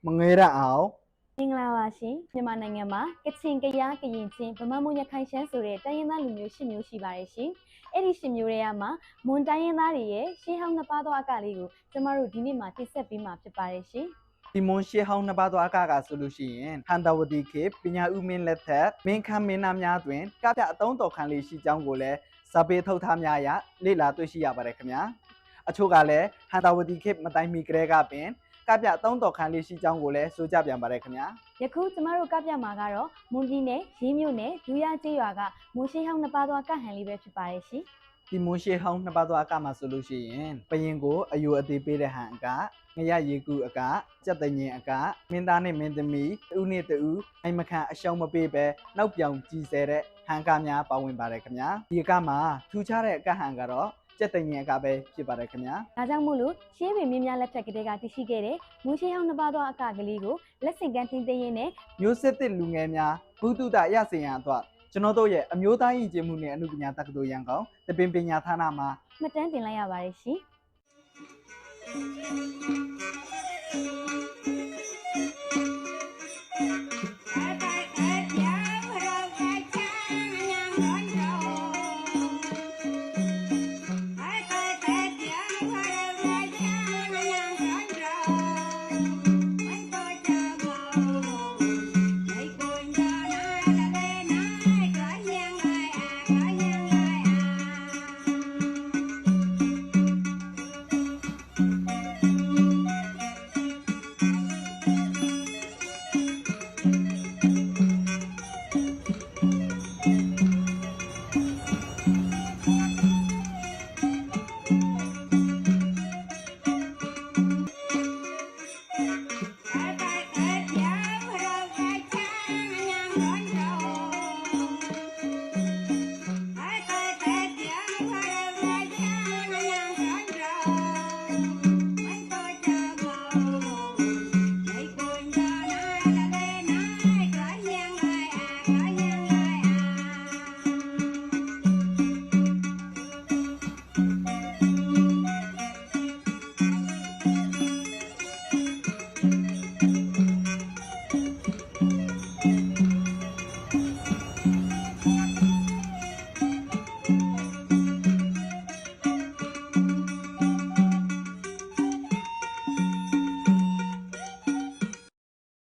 မငဲရအောင်မင်္ဂလာပါရှင်မြန်မာနိုင်ငံမှာကချင်ကယားကရင်ချင်းဗမာမွန်ရခိုင်ရှမ်းဆိုတဲ့တိုင်းရင်းသားလူမျိုး၈မျိုးရှိပါတယ်ရှင်အဲ့ဒီ၈မျိုးတွေကမှမွန်တိုင်းရင်းသားတွေရဲ့ရှေးဟောင်းနှစ်ပါးသောအကလေးကိုကျမတို့ဒီနေ့မှာတင်ဆက်ပေးမှာဖြစ်ပါတယ်ရှင်ဒီမွန်ရှေးဟောင်းနှစ်ပါးသောအကဆိုလို့ရှိရင်ဟန်တာဝတီခေပညာဥမင်းလက်ထက်မင်းခမ်းမင်းသားများတွင်ကပြအတုံးတော်ခံလေးရှိကြောင်းကိုလည်းစာပေထုတ်ထားများရလေ့လာတွေ့ရှိရပါတယ်ခင်ဗျာအချို့ကလည်းဟန်တာဝတီခေမတိုင်မီကလေးကပင်ကပြအတုံးတော်ခံလေးရှိကြောင်းကိုလည်းဆိုကြပြန်ပါတယ်ခင်ဗျာယခုကျမတို့ကပြမှာကတော့မွန်ပြည်နယ်ရေးမြို့နယ်ဒူးရကျေးရွာကမွန်ရှေးဟောင်းနှစ်ပါးသောအကဟန်လေးပဲဖြစ်ပါတယ်ရှင်ဒီမွန်ရှေးဟောင်းနှစ်ပါးသောအကမှာဆိုလို့ရှိရင်ပရင်ကိုအယိုအသေးပေးတဲ့ဟန်အကငရရေကူအကကြက်တငင်အကမင်းသားနဲ့မင်းသမီးတူနဲ့တူအိမ်မခံအရှောင်းမပေးပဲနောက်ပြောင်ကြည်စဲတဲ့ဟန်ကများပါဝင်ပါတယ်ခင်ဗျာဒီအကမှာထူးခြားတဲ့အကဟန်ကတော့ကြက်တငင်အကပဲဖြစ်ပါတယ်ခင်ဗျာဒါကြောင့်မို့လို့ရှေးပင်မင်းများလက်ထက်ကတည်းကတရှိခဲ့တဲ့မွန်ရှေးဟောင်းနှစ်ပါးသောအကကလေးကိုလက်ဆင့်ကမ်းတင်သိရင်းနဲ့မျိုးစစ်တစ်လူငယ်များဘုသူတရစေရန်အတွက်ကျွန်တော်တို့ရဲ့အမျိုးသားရည်ကျမှုနဲ့အမှုပညာတက္ကသိုလ်ရန်ကုန်တပင်ပညာဌာနမှာမှတ်တမ်းတင်လိုက်ရပါတယ်ရှင်